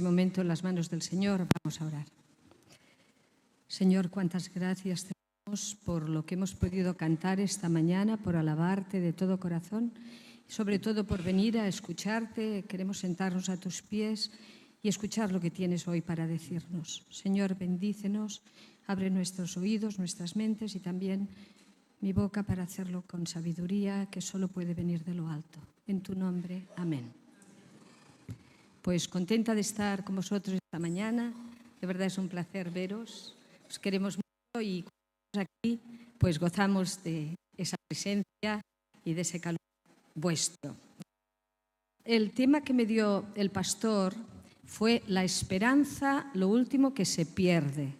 este momento en las manos del Señor, vamos a orar. Señor, cuántas gracias te damos por lo que hemos podido cantar esta mañana, por alabarte de todo corazón, y sobre todo por venir a escucharte. Queremos sentarnos a tus pies y escuchar lo que tienes hoy para decirnos. Señor, bendícenos, abre nuestros oídos, nuestras mentes y también mi boca para hacerlo con sabiduría que solo puede venir de lo alto. En tu nombre, amén. Pues contenta de estar con vosotros esta mañana. De verdad es un placer veros. Os queremos mucho y cuando estamos aquí pues gozamos de esa presencia y de ese calor vuestro. El tema que me dio el pastor fue la esperanza, lo último que se pierde.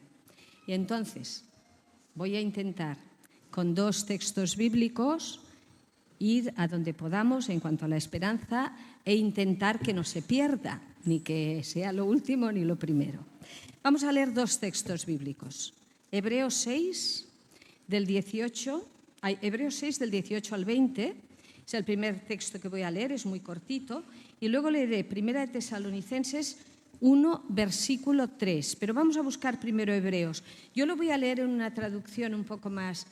Y entonces voy a intentar con dos textos bíblicos ir a donde podamos en cuanto a la esperanza e intentar que no se pierda, ni que sea lo último ni lo primero. Vamos a leer dos textos bíblicos. Hebreos 6, del 18 al 20, es el primer texto que voy a leer, es muy cortito, y luego leeré 1 Tesalonicenses 1, versículo 3, pero vamos a buscar primero Hebreos. Yo lo voy a leer en una traducción un poco más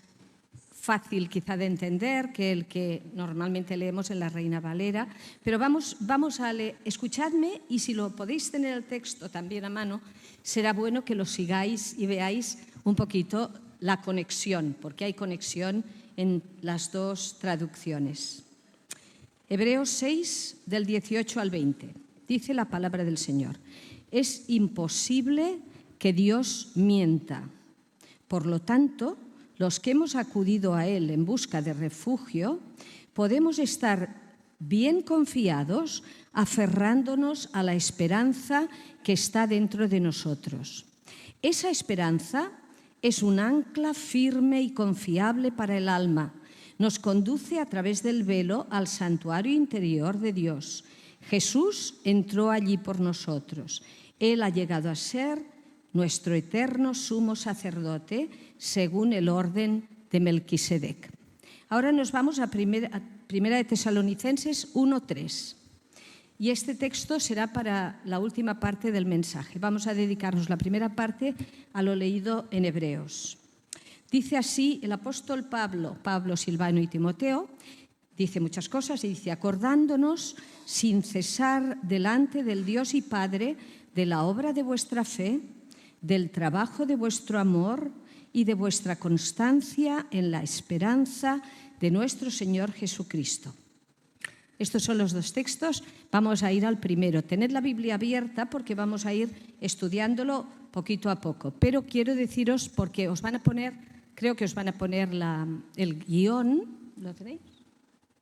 fácil quizá de entender que el que normalmente leemos en la Reina Valera, pero vamos a leer, escuchadme, y si lo podéis tener el texto también a mano, será bueno que lo sigáis y veáis un poquito la conexión, porque hay conexión en las dos traducciones. Hebreos 6, del 18 al 20, dice la palabra del Señor: es imposible que Dios mienta. Por lo tanto, los que hemos acudido a Él en busca de refugio, podemos estar bien confiados aferrándonos a la esperanza que está dentro de nosotros. Esa esperanza es un ancla firme y confiable para el alma. Nos conduce a través del velo al santuario interior de Dios. Jesús entró allí por nosotros. Él ha llegado a ser nuestro eterno sumo sacerdote, según el orden de Melquisedec. Ahora nos vamos a Primera de Tesalonicenses 1:3. Y este texto será para la última parte del mensaje. Vamos a dedicarnos la primera parte a lo leído en Hebreos. Dice así el apóstol Pablo, Silvano y Timoteo, dice muchas cosas y dice: acordándonos sin cesar delante del Dios y Padre de la obra de vuestra fe, del trabajo de vuestro amor y de vuestra constancia en la esperanza de nuestro Señor Jesucristo. Estos son los dos textos. Vamos a ir al primero. Tened la Biblia abierta porque vamos a ir estudiándolo poquito a poco. Pero quiero deciros, porque os van a poner, creo que os van a poner el guión. ¿Lo tenéis?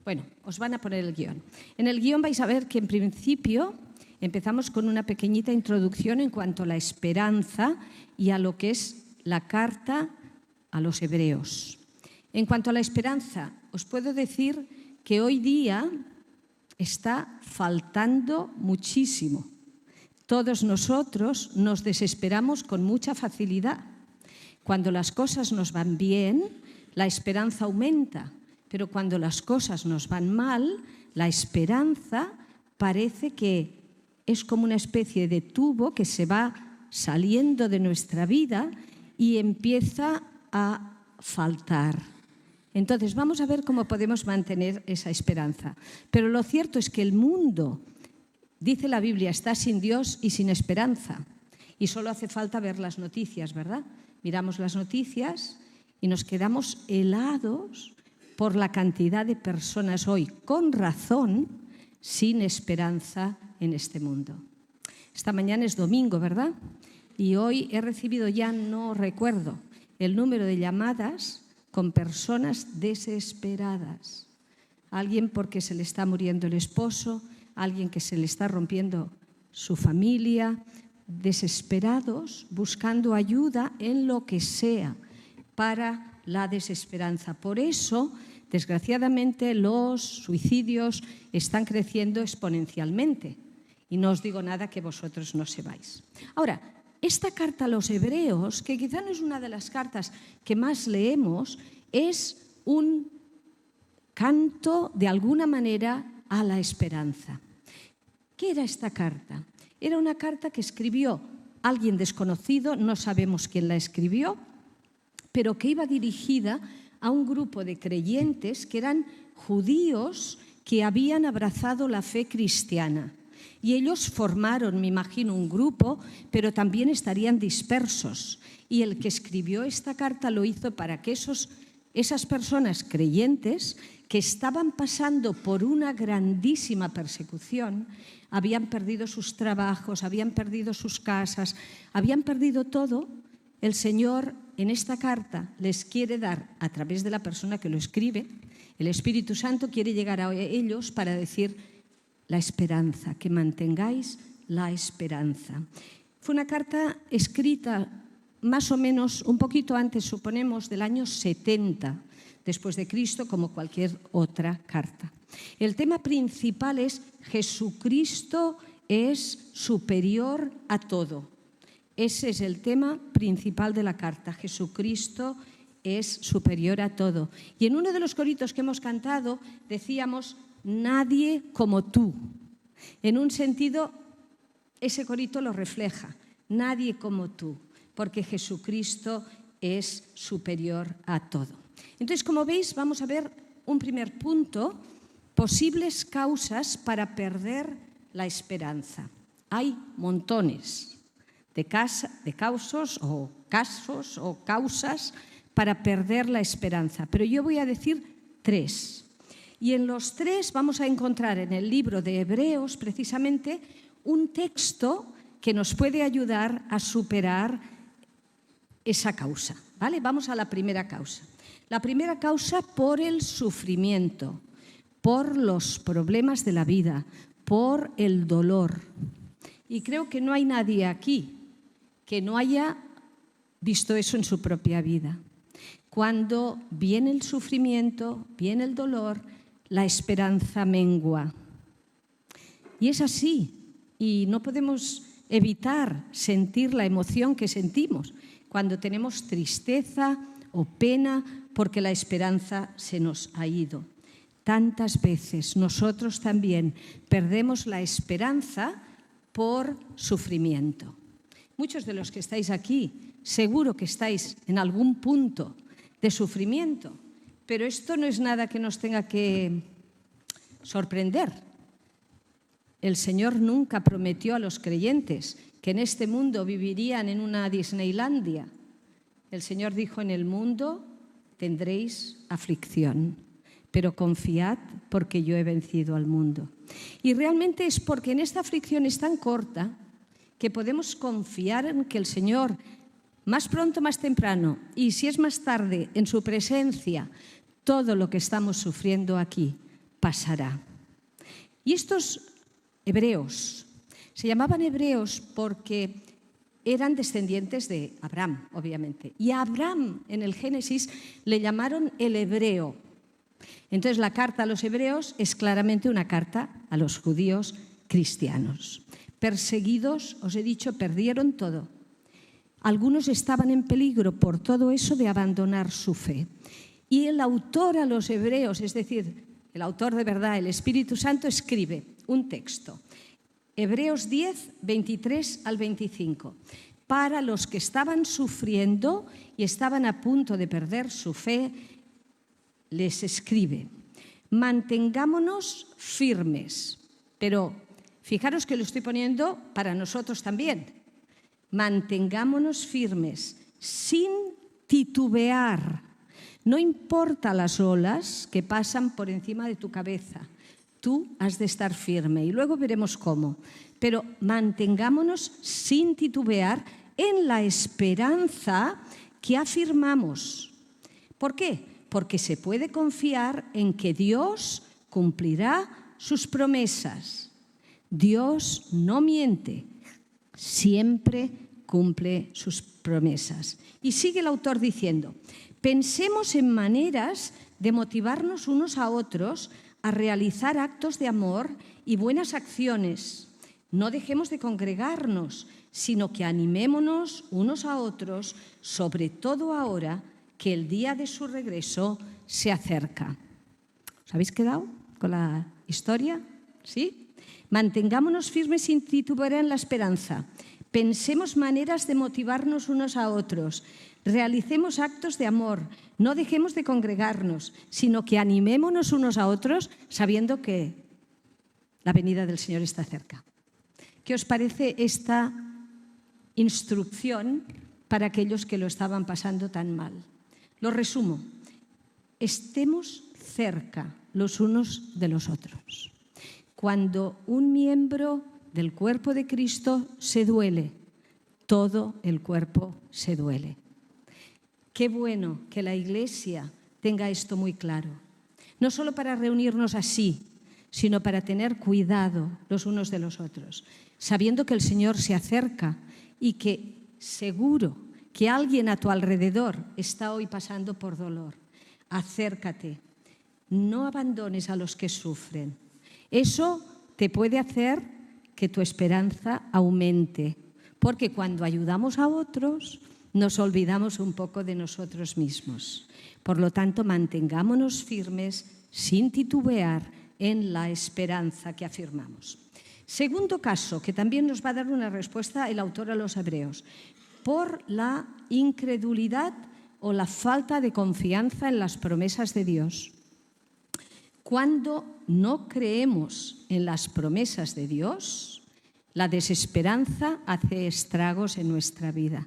Bueno, os van a poner el guión. En el guión vais a ver que en principio empezamos con una pequeñita introducción en cuanto a la esperanza y a lo que es la carta a los hebreos. En cuanto a la esperanza, os puedo decir que hoy día está faltando muchísimo. Todos nosotros nos desesperamos con mucha facilidad. Cuando las cosas nos van bien, la esperanza aumenta, pero cuando las cosas nos van mal, la esperanza parece que es como una especie de tubo que se va saliendo de nuestra vida y empieza a faltar. Entonces, vamos a ver cómo podemos mantener esa esperanza. Pero lo cierto es que el mundo, dice la Biblia, está sin Dios y sin esperanza. Y solo hace falta ver las noticias, ¿verdad? Miramos las noticias y nos quedamos helados por la cantidad de personas hoy, con razón, sin esperanza en este mundo. Esta mañana es domingo, ¿verdad? Y hoy he recibido ya, no recuerdo, el número de llamadas con personas desesperadas. Alguien porque se le está muriendo el esposo, alguien que se le está rompiendo su familia, desesperados, buscando ayuda en lo que sea para la desesperanza. Por eso, desgraciadamente, los suicidios están creciendo exponencialmente. Y no os digo nada que vosotros no sepáis. Ahora, esta carta a los hebreos, que quizá no es una de las cartas que más leemos, es un canto, de alguna manera, a la esperanza. ¿Qué era esta carta? Era una carta que escribió alguien desconocido, no sabemos quién la escribió, pero que iba dirigida a un grupo de creyentes que eran judíos que habían abrazado la fe cristiana. Y ellos formaron, me imagino, un grupo, pero también estarían dispersos. Y el que escribió esta carta lo hizo para que esas personas creyentes que estaban pasando por una grandísima persecución, habían perdido sus trabajos, habían perdido sus casas, habían perdido todo, el Señor en esta carta les quiere dar, a través de la persona que lo escribe, el Espíritu Santo quiere llegar a ellos para decir la esperanza, que mantengáis la esperanza. Fue una carta escrita más o menos un poquito antes, suponemos, del año 70 después de Cristo, como cualquier otra carta. El tema principal es Jesucristo es superior a todo. Ese es el tema principal de la carta. Jesucristo es superior a todo. Y en uno de los coritos que hemos cantado decíamos, nadie como tú. En un sentido, ese corito lo refleja. Nadie como tú, porque Jesucristo es superior a todo. Entonces, como veis, vamos a ver un primer punto, posibles causas para perder la esperanza. Hay montones de causas o causas para perder la esperanza, pero yo voy a decir 3. Y en los 3 vamos a encontrar en el libro de Hebreos precisamente un texto que nos puede ayudar a superar esa causa, ¿vale? Vamos a la primera causa. La primera causa por el sufrimiento, por los problemas de la vida, por el dolor. Y creo que no hay nadie aquí que no haya visto eso en su propia vida. Cuando viene el sufrimiento, viene el dolor, la esperanza mengua. Y es así, y no podemos evitar sentir la emoción que sentimos cuando tenemos tristeza o pena porque la esperanza se nos ha ido. Tantas veces nosotros también perdemos la esperanza por sufrimiento. Muchos de los que estáis aquí seguro que estáis en algún punto de sufrimiento, pero esto no es nada que nos tenga que sorprender. El Señor nunca prometió a los creyentes que en este mundo vivirían en una Disneylandia. El Señor dijo, en el mundo tendréis aflicción, pero confiad porque yo he vencido al mundo. Y realmente es porque en esta aflicción es tan corta que podemos confiar en que el Señor, más pronto, más temprano, y si es más tarde, en su presencia, todo lo que estamos sufriendo aquí pasará. Y estos hebreos se llamaban hebreos porque eran descendientes de Abraham, obviamente. Y a Abraham, en el Génesis, le llamaron el hebreo. Entonces, la carta a los hebreos es claramente una carta a los judíos cristianos. Perseguidos, os he dicho, perdieron todo. Algunos estaban en peligro por todo eso de abandonar su fe. Y el autor a los hebreos, es decir, el autor de verdad, el Espíritu Santo, escribe un texto. Hebreos 10, 23 al 25. Para los que estaban sufriendo y estaban a punto de perder su fe, les escribe, mantengámonos firmes. Pero fijaros que lo estoy poniendo para nosotros también. Mantengámonos firmes, sin titubear. No importa las olas que pasan por encima de tu cabeza. Tú has de estar firme y luego veremos cómo. Pero mantengámonos sin titubear en la esperanza que afirmamos. ¿Por qué? Porque se puede confiar en que Dios cumplirá sus promesas. Dios no miente, siempre cumple sus promesas. Y sigue el autor diciendo, pensemos en maneras de motivarnos unos a otros a realizar actos de amor y buenas acciones. No dejemos de congregarnos, sino que animémonos unos a otros, sobre todo ahora que el día de su regreso se acerca. ¿Os habéis quedado con la historia? ¿Sí? Mantengámonos firmes sin titubear en la esperanza. Pensemos maneras de motivarnos unos a otros. Realicemos actos de amor. No dejemos de congregarnos, sino que animémonos unos a otros sabiendo que la venida del Señor está cerca. ¿Qué os parece esta instrucción para aquellos que lo estaban pasando tan mal? Lo resumo. Estemos cerca los unos de los otros. Cuando un miembro del cuerpo de Cristo se duele, todo el cuerpo se duele. Qué bueno que la Iglesia tenga esto muy claro. No solo para reunirnos así, sino para tener cuidado los unos de los otros, sabiendo que el Señor se acerca y que seguro que alguien a tu alrededor está hoy pasando por dolor. Acércate, no abandones a los que sufren. Eso te puede hacer que tu esperanza aumente, porque cuando ayudamos a otros nos olvidamos un poco de nosotros mismos. Por lo tanto, mantengámonos firmes sin titubear en la esperanza que afirmamos. Segundo caso, que también nos va a dar una respuesta el autor a los Hebreos, por la incredulidad o la falta de confianza en las promesas de Dios. Cuando no creemos en las promesas de Dios, la desesperanza hace estragos en nuestra vida.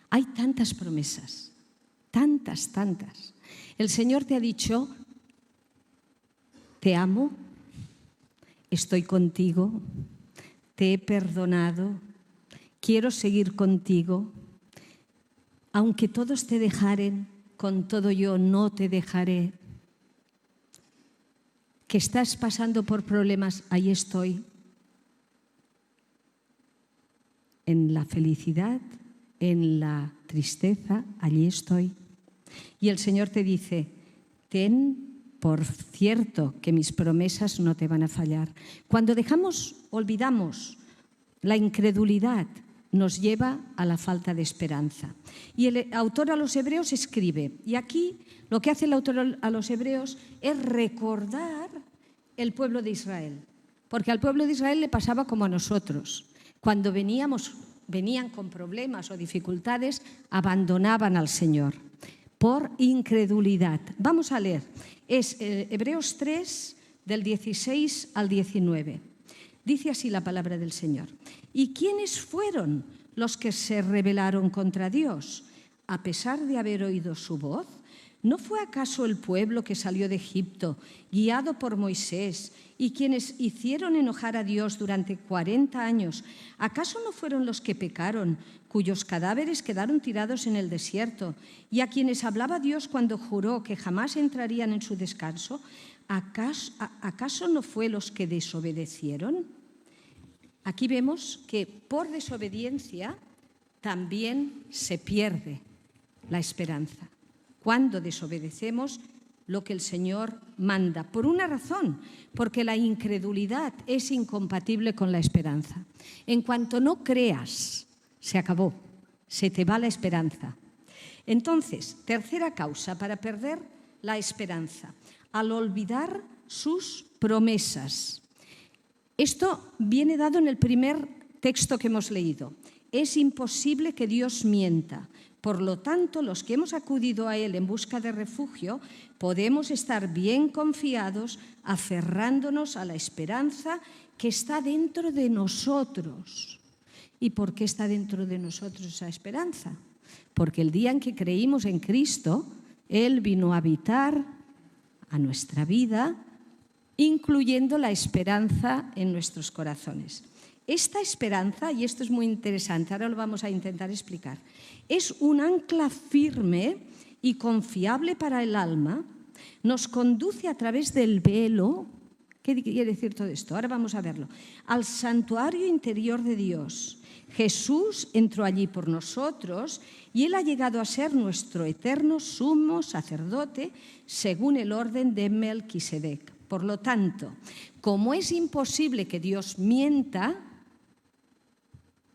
Hay tantas promesas, tantas. El Señor te ha dicho: te amo, estoy contigo, te he perdonado, quiero seguir contigo. Aunque todos te dejaren, con todo yo no te dejaré. Que estás pasando por problemas, ahí estoy. En la felicidad, en la tristeza, allí estoy. Y el Señor te dice: ten por cierto que mis promesas no te van a fallar. Cuando olvidamos la incredulidad, nos lleva a la falta de esperanza. Y el autor a los Hebreos escribe, y aquí lo que hace el autor a los Hebreos es recordar el pueblo de Israel, porque al pueblo de Israel le pasaba como a nosotros. Cuando venían con problemas o dificultades, abandonaban al Señor por incredulidad. Vamos a leer, es Hebreos 3, del 16 al 19. Dice así la palabra del Señor. ¿Y quiénes fueron los que se rebelaron contra Dios? A pesar de haber oído su voz, ¿no fue acaso el pueblo que salió de Egipto, guiado por Moisés, y quienes hicieron enojar a Dios durante 40 años? ¿Acaso no fueron los que pecaron, cuyos cadáveres quedaron tirados en el desierto, y a quienes hablaba Dios cuando juró que jamás entrarían en su descanso? ¿Acaso no fue los que desobedecieron? Aquí vemos que por desobediencia también se pierde la esperanza. Cuando desobedecemos lo que el Señor manda, por una razón, porque la incredulidad es incompatible con la esperanza. En cuanto no creas, se acabó, se te va la esperanza. Entonces, tercera causa para perder la esperanza, al olvidar sus promesas. Esto viene dado en el primer texto que hemos leído. Es imposible que Dios mienta. Por lo tanto, los que hemos acudido a Él en busca de refugio, podemos estar bien confiados, aferrándonos a la esperanza que está dentro de nosotros. ¿Y por qué está dentro de nosotros esa esperanza? Porque el día en que creímos en Cristo, Él vino a habitar a nuestra vida, incluyendo la esperanza en nuestros corazones. Esta esperanza, y esto es muy interesante, ahora lo vamos a intentar explicar, es un ancla firme y confiable para el alma, nos conduce a través del velo. ¿Qué quiere decir todo esto? Ahora vamos a verlo. Al santuario interior de Dios. Jesús entró allí por nosotros y Él ha llegado a ser nuestro eterno sumo sacerdote según el orden de Melquisedec. Por lo tanto, como es imposible que Dios mienta,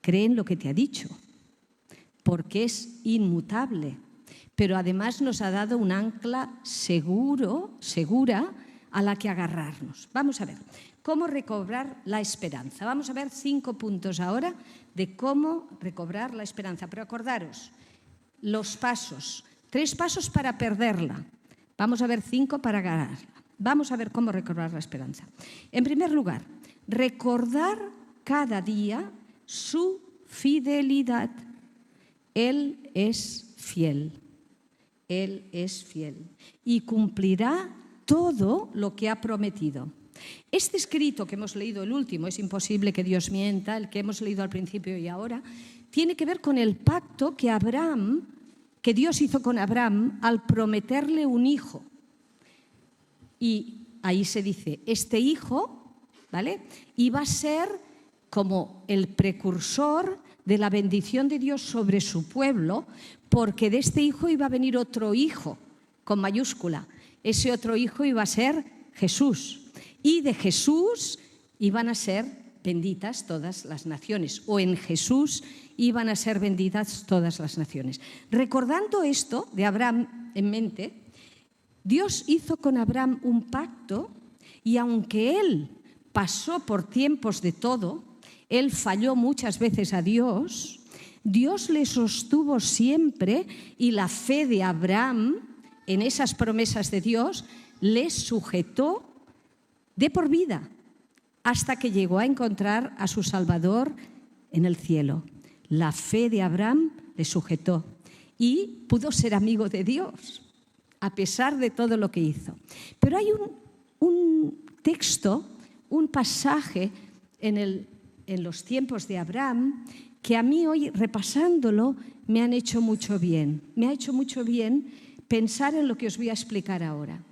cree en lo que te ha dicho, porque es inmutable. Pero además nos ha dado un ancla segura a la que agarrarnos. Vamos a ver, ¿cómo recobrar la esperanza? Vamos a ver 5 puntos ahora de cómo recobrar la esperanza. Pero acordaros, los pasos, 3 pasos para perderla. Vamos a ver 5 para ganarla. Vamos a ver cómo recobrar la esperanza. En primer lugar, recordar cada día su fidelidad. Él es fiel. Él es fiel y cumplirá todo lo que ha prometido. Este escrito que hemos leído, el último, es imposible que Dios mienta, el que hemos leído al principio y ahora, tiene que ver con el pacto que Dios hizo con Abraham al prometerle un hijo. Y ahí se dice, este hijo, ¿vale?, iba a ser como el precursor de la bendición de Dios sobre su pueblo, porque de este hijo iba a venir otro hijo, con mayúscula. Ese otro hijo iba a ser Jesús. Y de Jesús iban a ser benditas todas las naciones, o en Jesús iban a ser benditas todas las naciones. Recordando esto de Abraham en mente, Dios hizo con Abraham un pacto y aunque él pasó por tiempos de todo, él falló muchas veces a Dios, Dios le sostuvo siempre y la fe de Abraham en esas promesas de Dios le sujetó de por vida hasta que llegó a encontrar a su Salvador en el cielo. La fe de Abraham le sujetó y pudo ser amigo de Dios a pesar de todo lo que hizo. Pero hay un texto, un pasaje en los tiempos de Abraham que a mí hoy, repasándolo, me han hecho mucho bien. Me ha hecho mucho bien pensar en lo que os voy a explicar ahora.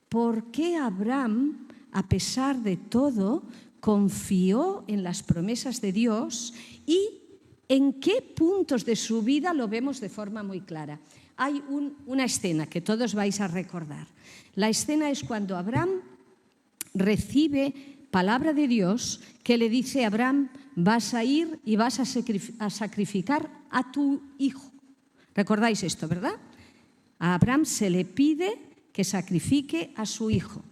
¿Por qué Abraham, a pesar de todo, confió en las promesas de Dios y en qué puntos de su vida lo vemos de forma muy clara? Hay una escena que todos vais a recordar. La escena es cuando Abraham recibe palabra de Dios que le dice a Abraham, vas a ir y vas a sacrificar a tu hijo. ¿Recordáis esto, verdad? A Abraham se le pide que sacrifique a su hijo.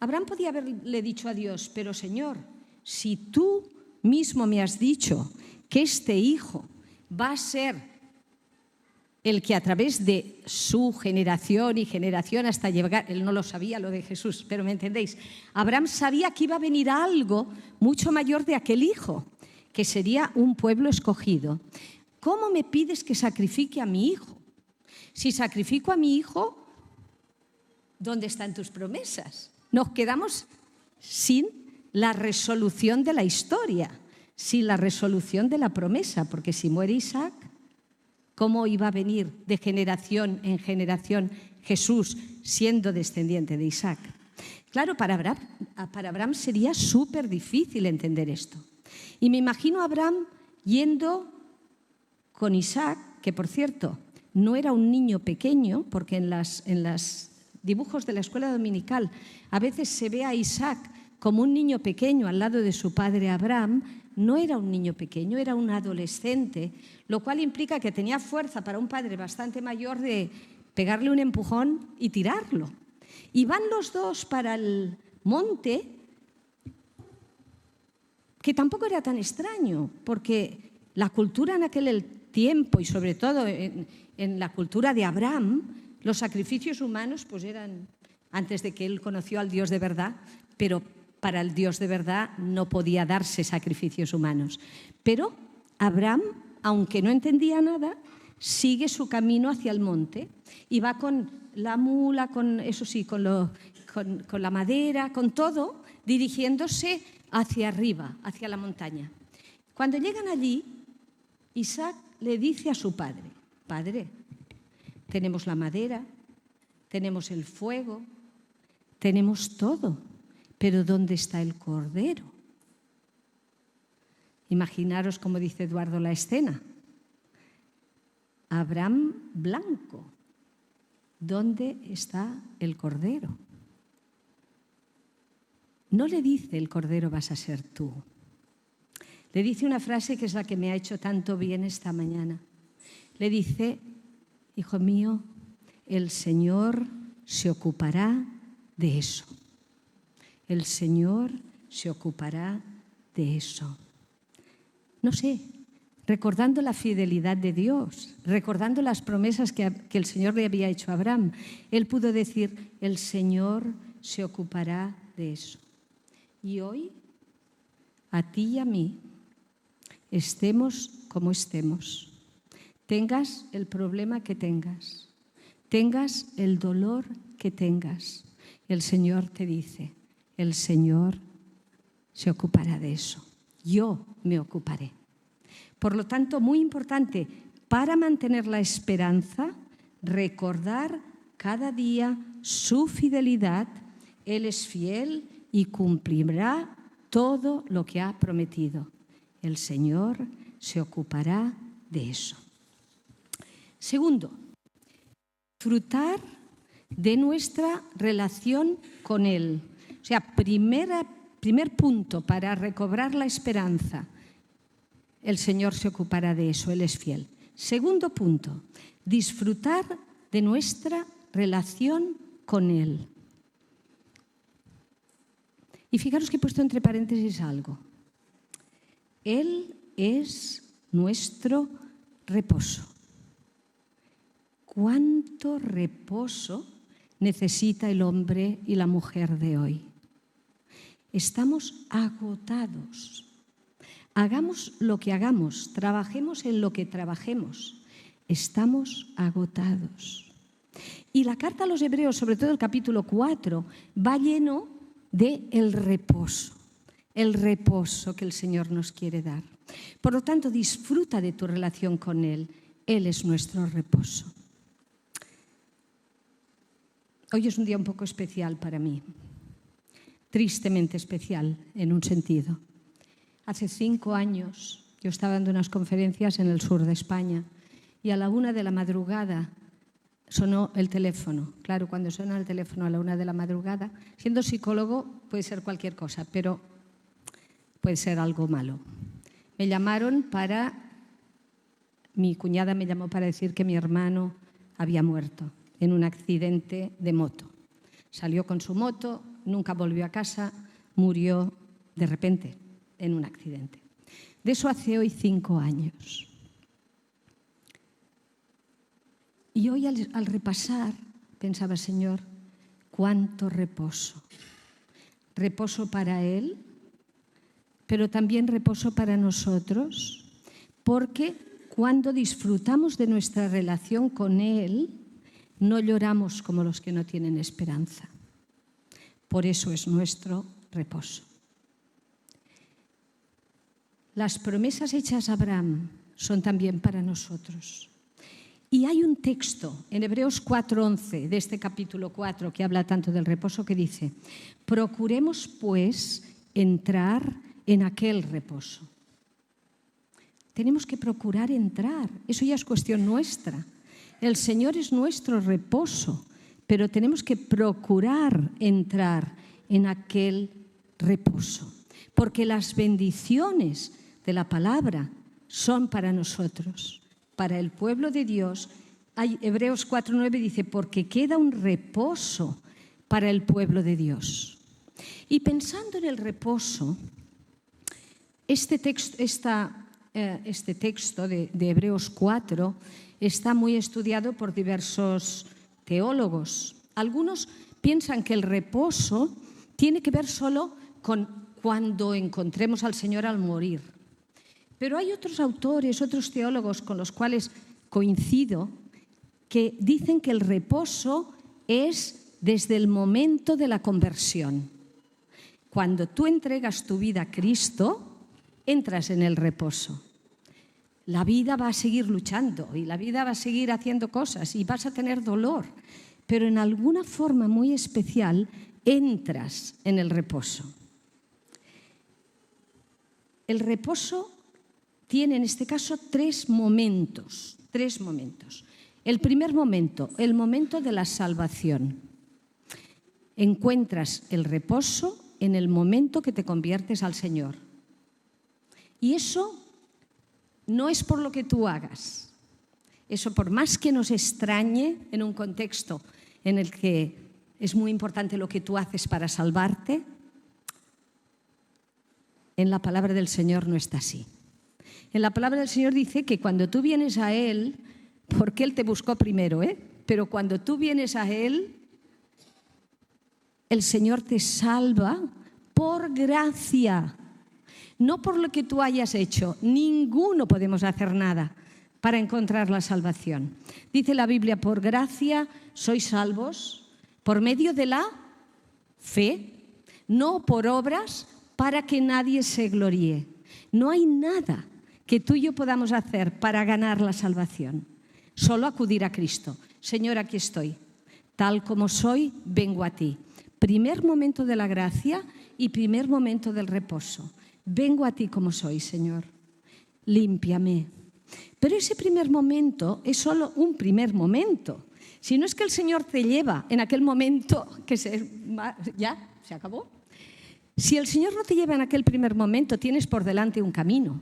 Abraham podía haberle dicho a Dios, pero Señor, si tú mismo me has dicho que este hijo va a ser el que a través de su generación y generación hasta llegar, él no lo sabía lo de Jesús, pero me entendéis, Abraham sabía que iba a venir algo mucho mayor de aquel hijo, que sería un pueblo escogido. ¿Cómo me pides que sacrifique a mi hijo? Si sacrifico a mi hijo, ¿dónde están tus promesas? Nos quedamos sin la resolución de la historia, sin la resolución de la promesa, porque si muere Isaac, ¿cómo iba a venir de generación en generación Jesús siendo descendiente de Isaac? Claro, para Abraham sería súper difícil entender esto. Y me imagino a Abraham yendo con Isaac, que por cierto no era un niño pequeño, porque en los dibujos de la escuela dominical a veces se ve a Isaac como un niño pequeño al lado de su padre Abraham. No era un niño pequeño, era un adolescente, lo cual implica que tenía fuerza para un padre bastante mayor de pegarle un empujón y tirarlo. Y van los dos para el monte, que tampoco era tan extraño, porque la cultura en aquel tiempo, y sobre todo en la cultura de Abraham, los sacrificios humanos pues eran, antes de que él conoció al Dios de verdad, pero para el Dios de verdad no podía darse sacrificios humanos. Pero Abraham, aunque no entendía nada, sigue su camino hacia el monte y va con la mula, con la madera, con todo, dirigiéndose hacia arriba, hacia la montaña. Cuando llegan allí, Isaac le dice a su padre, Padre, tenemos la madera, tenemos el fuego, tenemos todo. Pero ¿dónde está el cordero? Imaginaros, como dice Eduardo, la escena. Abraham blanco. ¿Dónde está el cordero? No le dice el cordero vas a ser tú. Le dice una frase que es la que me ha hecho tanto bien esta mañana. Le dice, hijo mío, el Señor se ocupará de eso. El Señor se ocupará de eso. No sé, recordando la fidelidad de Dios, recordando las promesas que el Señor le había hecho a Abraham, él pudo decir, el Señor se ocupará de eso. Y hoy, a ti y a mí, estemos como estemos, tengas el problema que tengas, tengas el dolor que tengas, el Señor te dice, el Señor se ocupará de eso. Yo me ocuparé. Por lo tanto, muy importante, para mantener la esperanza, recordar cada día su fidelidad. Él es fiel y cumplirá todo lo que ha prometido. El Señor se ocupará de eso. Segundo, disfrutar de nuestra relación con Él. O sea, primer punto para recobrar la esperanza. El Señor se ocupará de eso, Él es fiel. Segundo punto, disfrutar de nuestra relación con Él. Y fijaros que he puesto entre paréntesis algo. Él es nuestro reposo. ¿Cuánto reposo necesita el hombre y la mujer de hoy? Estamos agotados. Hagamos lo que hagamos, trabajemos en lo que trabajemos. Estamos agotados. Y la carta a los Hebreos, sobre todo el capítulo 4, va lleno del reposo. El reposo que el Señor nos quiere dar. Por lo tanto, disfruta de tu relación con Él. Él es nuestro reposo. Hoy es un día un poco especial para mí. Tristemente especial, en un sentido. Hace 5 años yo estaba dando unas conferencias en el sur de España y a la 1 de la madrugada sonó el teléfono. Claro, cuando suena el teléfono a la 1 de la madrugada, siendo psicólogo puede ser cualquier cosa, pero puede ser algo malo. Mi cuñada me llamó para decir que mi hermano había muerto en un accidente de moto. Salió con su moto, nunca volvió a casa, murió de repente en un accidente. De eso hace hoy 5 años. Y hoy al repasar, pensaba, Señor, cuánto reposo. Reposo para Él, pero también reposo para nosotros, porque cuando disfrutamos de nuestra relación con Él, no lloramos como los que no tienen esperanza. Por eso es nuestro reposo. Las promesas hechas a Abraham son también para nosotros. Y hay un texto en Hebreos 4:11 de este capítulo 4 que habla tanto del reposo que dice: procuremos pues entrar en aquel reposo. Tenemos que procurar entrar, eso ya es cuestión nuestra. El Señor es nuestro reposo, pero tenemos que procurar entrar en aquel reposo, porque las bendiciones de la palabra son para nosotros, para el pueblo de Dios. Hebreos 4:9 dice, porque queda un reposo para el pueblo de Dios. Y pensando en el reposo, este texto de Hebreos 4 está muy estudiado por diversos teólogos. Algunos piensan que el reposo tiene que ver solo con cuando encontremos al Señor al morir. Pero hay otros autores, otros teólogos con los cuales coincido, que dicen que el reposo es desde el momento de la conversión. Cuando tú entregas tu vida a Cristo, entras en el reposo. La vida va a seguir luchando y la vida va a seguir haciendo cosas y vas a tener dolor, pero en alguna forma muy especial entras en el reposo. El reposo tiene en este caso 3 momentos. El primer momento, el momento de la salvación. Encuentras el reposo en el momento que te conviertes al Señor. Y eso no es por lo que tú hagas. Eso, por más que nos extrañe en un contexto en el que es muy importante lo que tú haces para salvarte. En la palabra del Señor no está así. En la palabra del Señor dice que cuando tú vienes a Él, porque Él te buscó primero, pero cuando tú vienes a Él, el Señor te salva por gracia, no por lo que tú hayas hecho. Ninguno podemos hacer nada para encontrar la salvación. Dice la Biblia, por gracia sois salvos por medio de la fe, no por obras, para que nadie se gloríe. No hay nada que tú y yo podamos hacer para ganar la salvación. Solo acudir a Cristo. Señor, aquí estoy. Tal como soy, vengo a ti. Primer momento de la gracia y primer momento del reposo. Vengo a ti como soy, Señor. Límpiame. Pero ese primer momento es solo un primer momento. Si no es que el Señor te lleva en aquel momento que ya se acabó. Si el Señor no te lleva en aquel primer momento, tienes por delante un camino.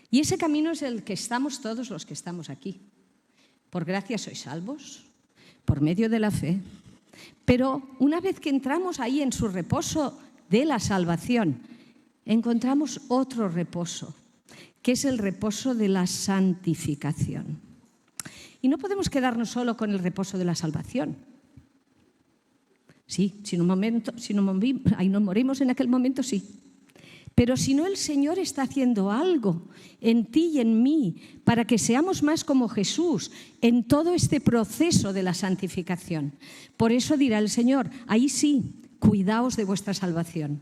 Y ese camino es el que estamos todos los que estamos aquí. Por gracia sois salvos, por medio de la fe. Pero una vez que entramos ahí en su reposo de la salvación, encontramos otro reposo, que es el reposo de la santificación. Y no podemos quedarnos solo con el reposo de la salvación. Sí, si no morimos en aquel momento, sí. Pero si no, el Señor está haciendo algo en ti y en mí para que seamos más como Jesús en todo este proceso de la santificación. Por eso dirá el Señor, ahí sí, cuidaos de vuestra salvación.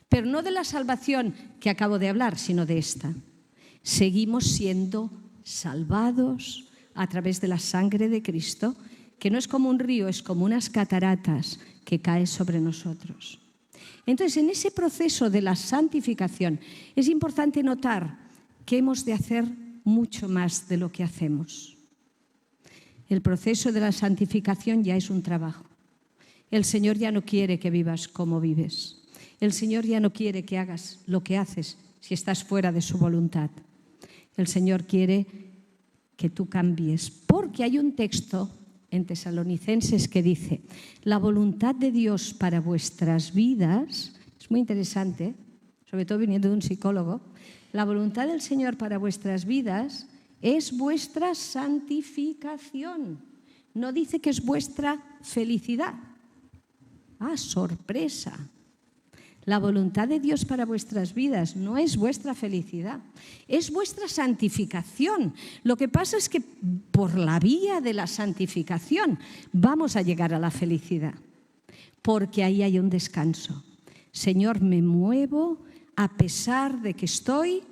Pero no de la salvación que acabo de hablar, sino de esta. Seguimos siendo salvados a través de la sangre de Cristo, que no es como un río, es como unas cataratas que caen sobre nosotros. Entonces, en ese proceso de la santificación es importante notar que hemos de hacer mucho más de lo que hacemos. El proceso de la santificación ya es un trabajo. El Señor ya no quiere que vivas como vives. El Señor ya no quiere que hagas lo que haces si estás fuera de su voluntad. El Señor quiere que tú cambies, porque hay un texto en Tesalonicenses que dice, la voluntad de Dios para vuestras vidas, es muy interesante, sobre todo viniendo de un psicólogo, la voluntad del Señor para vuestras vidas es vuestra santificación. No dice que es vuestra felicidad. ¡Ah, sorpresa! La voluntad de Dios para vuestras vidas no es vuestra felicidad, es vuestra santificación. Lo que pasa es que por la vía de la santificación vamos a llegar a la felicidad, porque ahí hay un descanso. Señor, me muevo a pesar de que estoy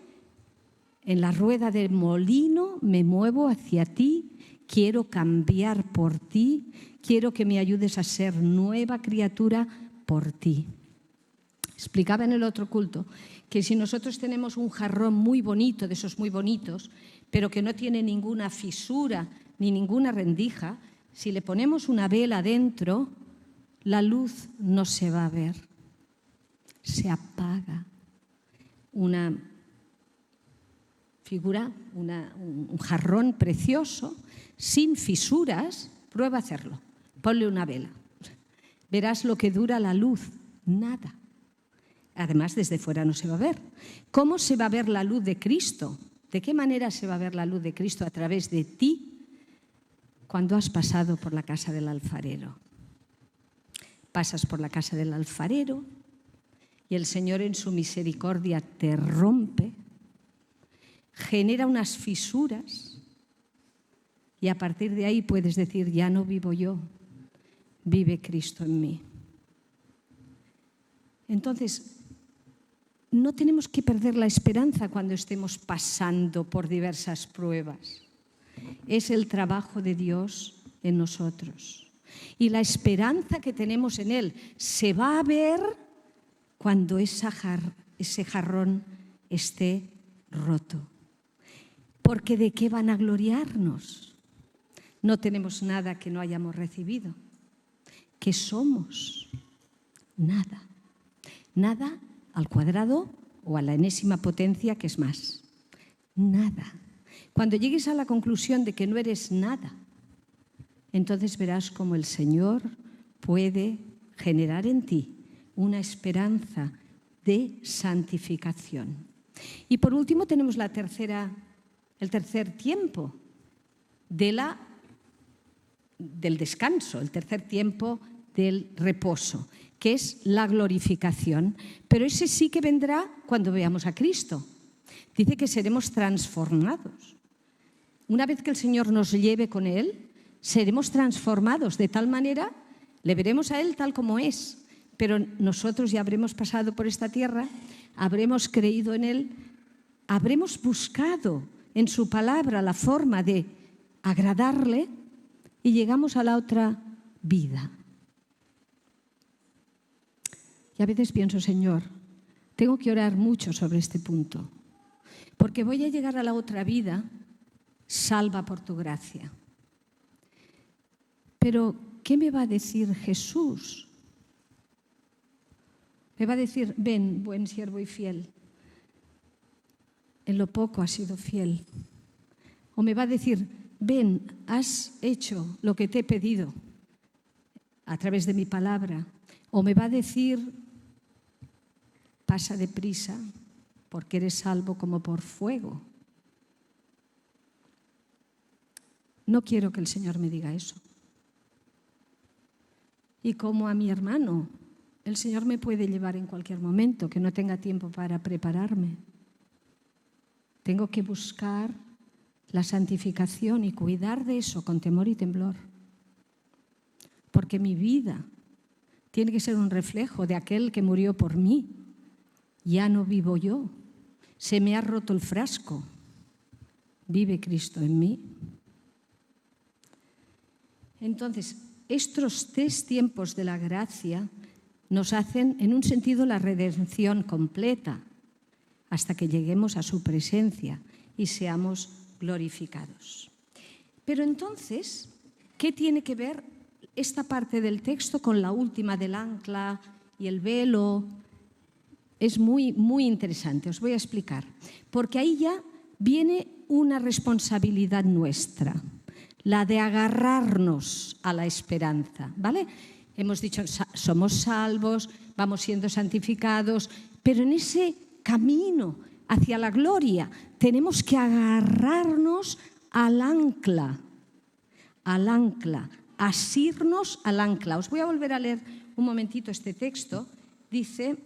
en la rueda del molino, me muevo hacia ti, quiero cambiar por ti, quiero que me ayudes a ser nueva criatura por ti. Explicaba en el otro culto que si nosotros tenemos un jarrón muy bonito, de esos muy bonitos, pero que no tiene ninguna fisura ni ninguna rendija, si le ponemos una vela dentro, la luz no se va a ver, se apaga. Una figura, un jarrón precioso, sin fisuras, prueba a hacerlo, ponle una vela. Verás lo que dura la luz, nada. Además, desde fuera no se va a ver. ¿Cómo se va a ver la luz de Cristo? ¿De qué manera se va a ver la luz de Cristo a través de ti cuando has pasado por la casa del alfarero? Pasas por la casa del alfarero y el Señor en su misericordia te rompe, genera unas fisuras y a partir de ahí puedes decir, ya no vivo yo, vive Cristo en mí. Entonces, no tenemos que perder la esperanza cuando estemos pasando por diversas pruebas. Es el trabajo de Dios en nosotros. Y la esperanza que tenemos en Él se va a ver cuando ese jarrón esté roto. Porque ¿de qué van a gloriarnos? No tenemos nada que no hayamos recibido. ¿Qué somos? Nada. Nada al cuadrado o a la enésima potencia, que es más. Nada. Cuando llegues a la conclusión de que no eres nada, entonces verás cómo el Señor puede generar en ti una esperanza de santificación. Y por último tenemos el tercer tiempo del descanso, el tercer tiempo del reposo, que es la glorificación. Pero ese sí que vendrá cuando veamos a Cristo. Dice que seremos transformados. Una vez que el Señor nos lleve con Él, seremos transformados de tal manera, le veremos a Él tal como es, pero nosotros ya habremos pasado por esta tierra, habremos creído en Él, habremos buscado en su palabra la forma de agradarle y llegamos a la otra vida. Y a veces pienso, Señor, tengo que orar mucho sobre este punto, porque voy a llegar a la otra vida salva por tu gracia. Pero, ¿qué me va a decir Jesús? Me va a decir, ven, buen siervo y fiel. En lo poco has sido fiel. O me va a decir, ven, has hecho lo que te he pedido a través de mi palabra. O me va a decir, pasa deprisa, porque eres salvo como por fuego. No quiero que el Señor me diga eso. Y como a mi hermano, el Señor me puede llevar en cualquier momento, que no tenga tiempo para prepararme. Tengo que buscar la santificación y cuidar de eso con temor y temblor. Porque mi vida tiene que ser un reflejo de aquel que murió por mí. Ya no vivo yo. Se me ha roto el frasco. Vive Cristo en mí. Entonces, estos 3 tiempos de la gracia nos hacen, en un sentido, la redención completa, hasta que lleguemos a su presencia y seamos glorificados. Pero entonces, ¿qué tiene que ver esta parte del texto con la última del ancla y el velo? Es muy, muy interesante, os voy a explicar. Porque ahí ya viene una responsabilidad nuestra, la de agarrarnos a la esperanza, ¿vale? Hemos dicho, somos salvos, vamos siendo santificados, pero en ese camino hacia la gloria tenemos que agarrarnos al ancla, asirnos al ancla. Os voy a volver a leer un momentito este texto. Dice,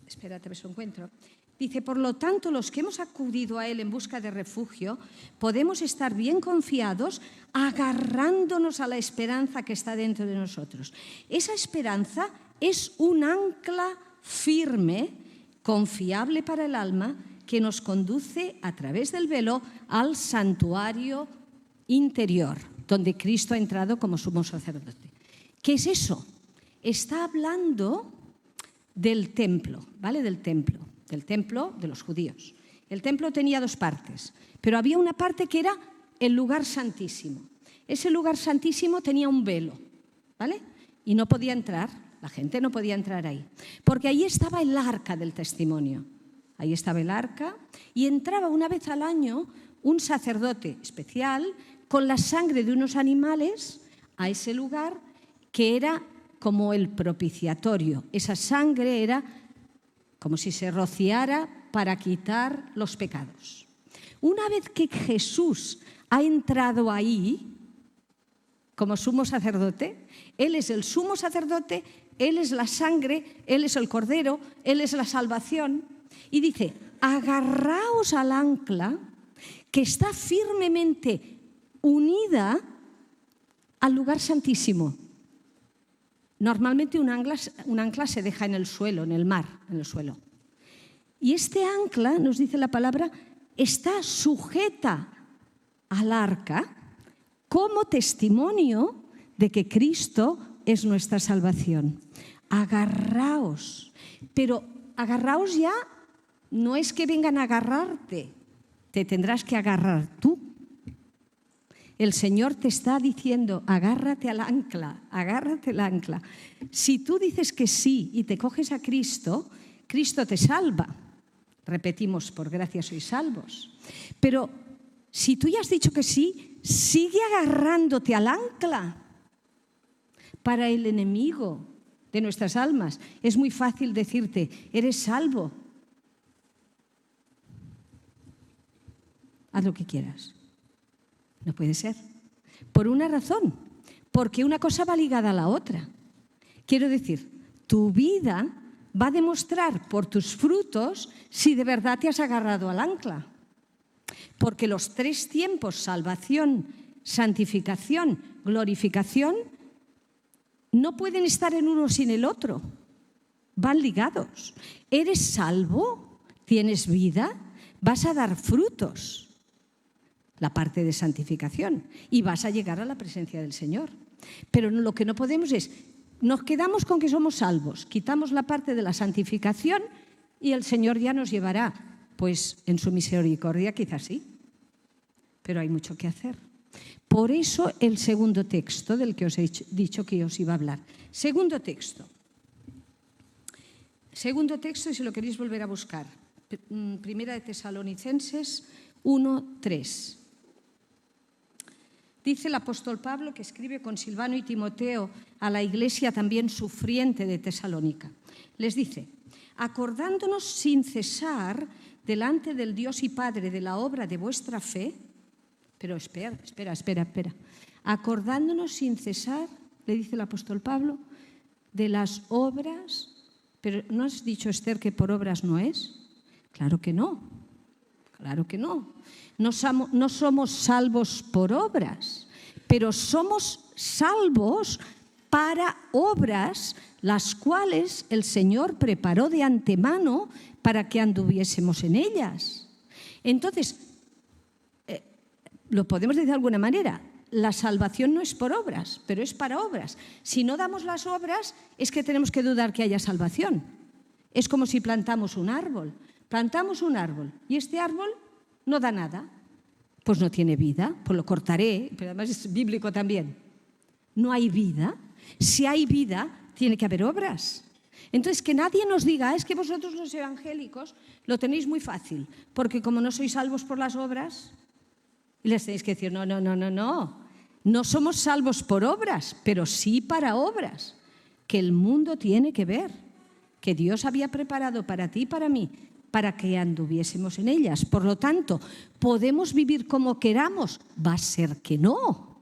espérate, me lo encuentro. Dice, por lo tanto, los que hemos acudido a Él en busca de refugio, podemos estar bien confiados agarrándonos a la esperanza que está dentro de nosotros. Esa esperanza es un ancla firme, confiable para el alma, que nos conduce a través del velo al santuario interior, donde Cristo ha entrado como sumo sacerdote. ¿Qué es eso? Está hablando del templo, ¿vale? Del templo de los judíos. El templo tenía 2 partes, pero había una parte que era el lugar santísimo. Ese lugar santísimo tenía un velo, ¿vale? Y no podía entrar, la gente no podía entrar ahí, porque ahí estaba el arca del testimonio. Ahí estaba el arca y entraba una vez al año un sacerdote especial con la sangre de unos animales a ese lugar que era como el propiciatorio. Esa sangre era como si se rociara para quitar los pecados. Una vez que Jesús ha entrado ahí como sumo sacerdote, Él es el sumo sacerdote, Él es la sangre, Él es el cordero, Él es la salvación. Y dice, agarraos al ancla que está firmemente unida al lugar santísimo. Normalmente un ancla se deja en el suelo, en el mar, en el suelo. Y este ancla, nos dice la palabra, está sujeta al arca como testimonio de que Cristo es nuestra salvación. Agarraos. Pero agarraos ya no es que vengan a agarrarte, te tendrás que agarrar tú. El Señor te está diciendo, agárrate al ancla, agárrate al ancla. Si tú dices que sí y te coges a Cristo, Cristo te salva. Repetimos, por gracia sois salvos. Pero si tú ya has dicho que sí, sigue agarrándote al ancla. Para el enemigo de nuestras almas es muy fácil decirte, eres salvo. Haz lo que quieras. No puede ser. Por una razón, porque una cosa va ligada a la otra. Quiero decir, tu vida va a demostrar por tus frutos si de verdad te has agarrado al ancla. Porque los 3 tiempos, salvación, santificación, glorificación, no pueden estar en uno sin el otro. Van ligados. ¿Eres salvo? ¿Tienes vida? Vas a dar frutos. La parte de santificación. Y vas a llegar a la presencia del Señor. Pero lo que no podemos es, nos quedamos con que somos salvos, quitamos la parte de la santificación y el Señor ya nos llevará. Pues en su misericordia quizás sí, pero hay mucho que hacer. Por eso el segundo texto del que os he dicho que os iba a hablar. Segundo texto, si lo queréis volver a buscar. Primera de Tesalonicenses 1:3. Dice el apóstol Pablo, que escribe con Silvano y Timoteo a la iglesia también sufriente de Tesalónica. Les dice, acordándonos sin cesar delante del Dios y Padre de la obra de vuestra fe, pero espera. Acordándonos sin cesar, le dice el apóstol Pablo, de las obras, pero ¿no has dicho, Esther, que por obras no es? Claro que no. No somos salvos por obras, pero somos salvos para obras las cuales el Señor preparó de antemano para que anduviésemos en ellas. Entonces, lo podemos decir de alguna manera, la salvación no es por obras, pero es para obras. Si no damos las obras, es que tenemos que dudar que haya salvación. Es como si plantamos un árbol. Plantamos un árbol y este árbol no da nada. Pues no tiene vida, pues lo cortaré, pero además es bíblico también. No hay vida. Si hay vida, tiene que haber obras. Entonces, que nadie nos diga, es que vosotros los evangélicos lo tenéis muy fácil, porque como no sois salvos por las obras, y les tenéis que decir, no. No somos salvos por obras, pero sí para obras, que el mundo tiene que ver, que Dios había preparado para ti y para mí, para que anduviésemos en ellas. Por lo tanto, ¿podemos vivir como queramos? Va a ser que no.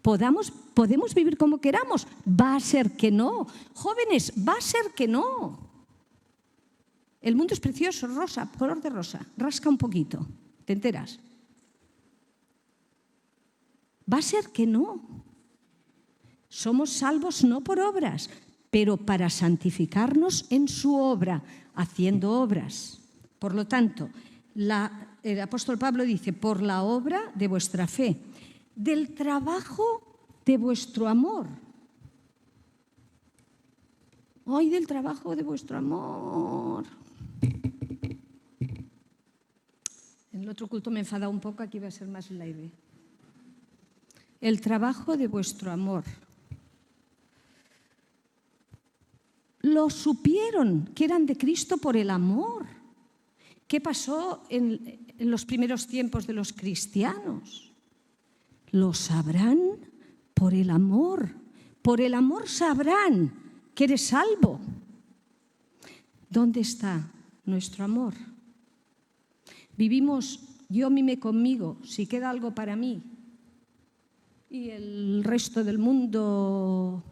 ¿Podemos vivir como queramos? Va a ser que no. Jóvenes, va a ser que no. El mundo es precioso, rosa, color de rosa. Rasca un poquito, ¿te enteras? Va a ser que no. Somos salvos no por obras, pero para santificarnos en su obra, haciendo obras. Por lo tanto, el apóstol Pablo dice, por la obra de vuestra fe, del trabajo de vuestro amor. ¡Ay, del trabajo de vuestro amor! En el otro culto me he enfadado un poco, aquí va a ser más leve. El trabajo de vuestro amor. Lo supieron que eran de Cristo por el amor. ¿Qué pasó en los primeros tiempos de los cristianos? Lo sabrán por el amor. Por el amor sabrán que eres salvo. ¿Dónde está nuestro amor? Vivimos yo mime conmigo, si queda algo para mí y el resto del mundo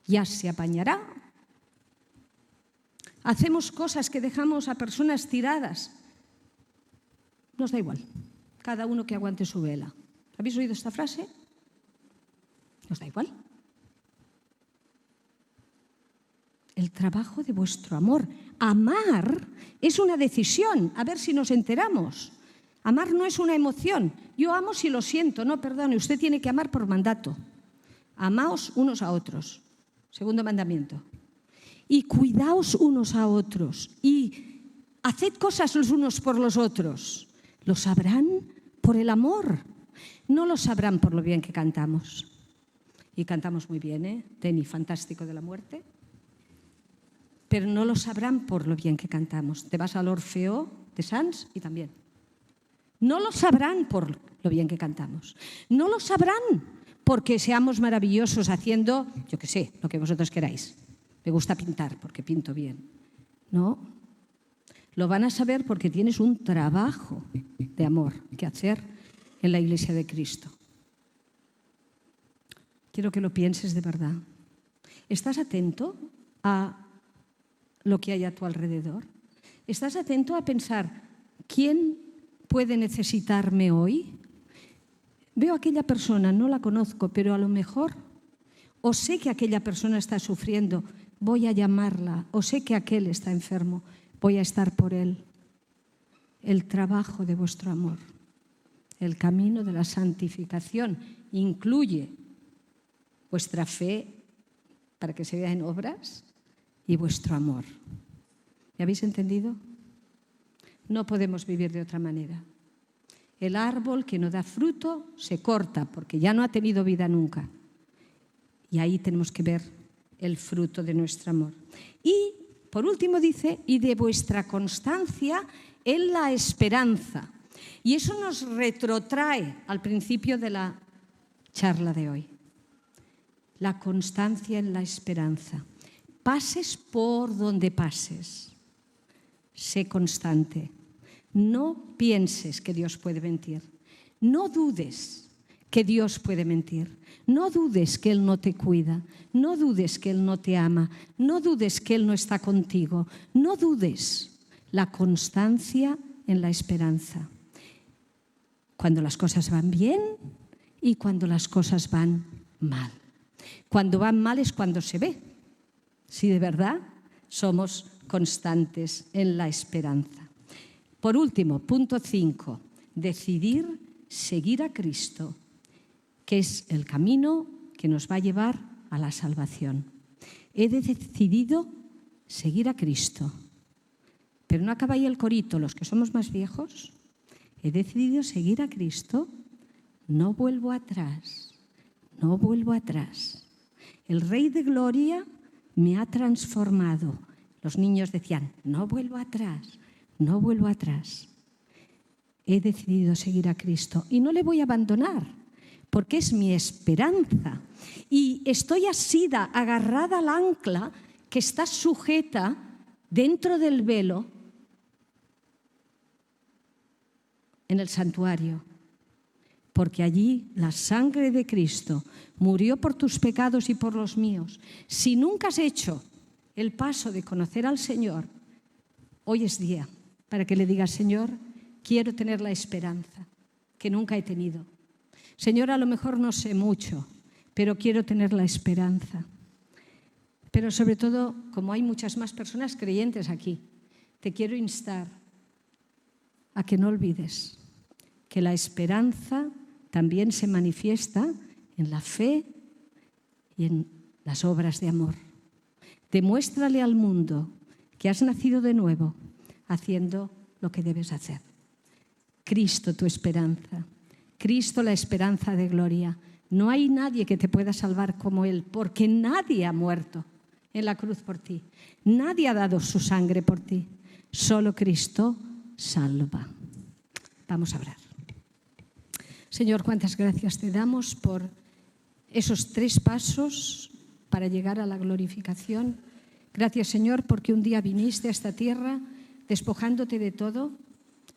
ya se apañará. Hacemos cosas que dejamos a personas tiradas. Nos da igual, cada uno que aguante su vela. ¿Habéis oído esta frase? Nos da igual. El trabajo de vuestro amor. Amar es una decisión, a ver si nos enteramos. Amar no es una emoción. Yo amo si lo siento, no, perdone, usted tiene que amar por mandato. Amaos unos a otros. Segundo mandamiento. Y cuidaos unos a otros y haced cosas los unos por los otros. Lo sabrán por el amor, no lo sabrán por lo bien que cantamos. Y cantamos muy bien, ¿eh? Teni, fantástico de la muerte. Pero no lo sabrán por lo bien que cantamos. Te vas al Orfeo de Sants y también. No lo sabrán por lo bien que cantamos. No lo sabrán porque seamos maravillosos haciendo, yo qué sé, lo que vosotros queráis. Me gusta pintar porque pinto bien. No, lo van a saber porque tienes un trabajo de amor que hacer en la Iglesia de Cristo. Quiero que lo pienses de verdad. ¿Estás atento a lo que hay a tu alrededor? ¿Estás atento a pensar quién puede necesitarme hoy? Veo a aquella persona, no la conozco, pero a lo mejor, o sé que aquella persona está sufriendo, voy a llamarla, o sé que aquel está enfermo, voy a estar por él. El trabajo de vuestro amor, el camino de la santificación, incluye vuestra fe para que se vea en obras y vuestro amor. ¿Me habéis entendido? No podemos vivir de otra manera. El árbol que no da fruto se corta porque ya no ha tenido vida nunca. Y ahí tenemos que ver el fruto de nuestro amor. Y, por último, dice, y de vuestra constancia en la esperanza. Y eso nos retrotrae al principio de la charla de hoy. La constancia en la esperanza. Pases por donde pases. Sé constante. No pienses que Dios puede mentir. No dudes que Dios puede mentir. No dudes que Él no te cuida. No dudes que Él no te ama. No dudes que Él no está contigo. No dudes. La constancia en la esperanza. Cuando las cosas van bien y cuando las cosas van mal. Cuando van mal es cuando se ve si de verdad somos constantes en la esperanza. Por último, punto 5, decidir seguir a Cristo, que es el camino que nos va a llevar a la salvación. He decidido seguir a Cristo. Pero no acaba ahí el corito, los que somos más viejos. He decidido seguir a Cristo, no vuelvo atrás, no vuelvo atrás. El Rey de Gloria me ha transformado. Los niños decían, no vuelvo atrás, no vuelvo atrás. He decidido seguir a Cristo y no le voy a abandonar porque es mi esperanza. Y estoy asida, agarrada al ancla que está sujeta dentro del velo en el santuario. Porque allí la sangre de Cristo murió por tus pecados y por los míos. Si nunca has hecho el paso de conocer al Señor, hoy es día para que le digas, Señor, quiero tener la esperanza que nunca he tenido. Señor, a lo mejor no sé mucho, pero quiero tener la esperanza. Pero sobre todo, como hay muchas más personas creyentes aquí, te quiero instar a que no olvides que la esperanza también se manifiesta en la fe y en las obras de amor. Demuéstrale al mundo que has nacido de nuevo haciendo lo que debes hacer. Cristo, tu esperanza. Cristo, la esperanza de gloria. No hay nadie que te pueda salvar como Él, porque nadie ha muerto en la cruz por ti. Nadie ha dado su sangre por ti. Solo Cristo salva. Vamos a orar. Señor, cuántas gracias te damos por esos 3 pasos para llegar a la glorificación. Gracias, Señor, porque un día viniste a esta tierra despojándote de todo.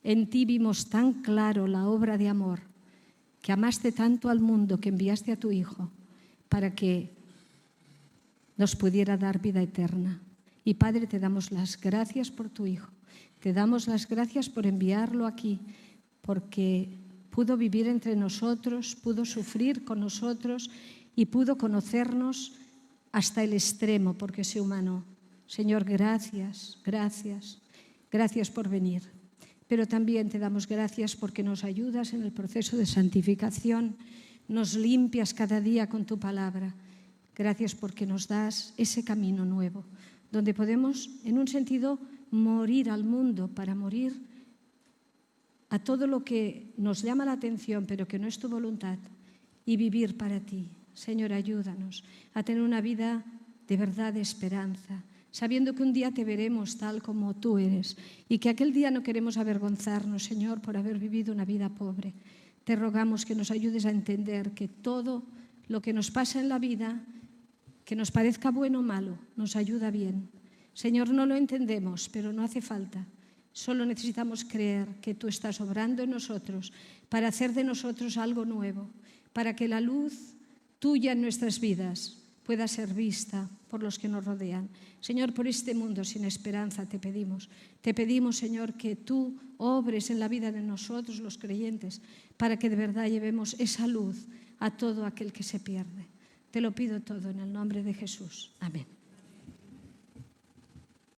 En ti vimos tan claro la obra de amor, que amaste tanto al mundo que enviaste a tu Hijo para que nos pudiera dar vida eterna. Y, Padre, te damos las gracias por tu Hijo. Te damos las gracias por enviarlo aquí, porque pudo vivir entre nosotros, pudo sufrir con nosotros y pudo conocernos hasta el extremo, porque es humano. Señor, gracias, gracias, gracias por venir. Pero también te damos gracias porque nos ayudas en el proceso de santificación, nos limpias cada día con tu palabra. Gracias porque nos das ese camino nuevo, donde podemos, en un sentido, morir al mundo para morir a todo lo que nos llama la atención, pero que no es tu voluntad, y vivir para ti. Señor, ayúdanos a tener una vida de verdad, de esperanza, sabiendo que un día te veremos tal como tú eres y que aquel día no queremos avergonzarnos, Señor, por haber vivido una vida pobre. Te rogamos que nos ayudes a entender que todo lo que nos pasa en la vida, que nos parezca bueno o malo, nos ayuda bien. Señor, no lo entendemos, pero no hace falta. Solo necesitamos creer que tú estás obrando en nosotros para hacer de nosotros algo nuevo, para que la luz tuya en nuestras vidas pueda ser vista por los que nos rodean. Señor, por este mundo sin esperanza te pedimos, Señor, que tú obres en la vida de nosotros, los creyentes, para que de verdad llevemos esa luz a todo aquel que se pierde. Te lo pido todo en el nombre de Jesús. Amén.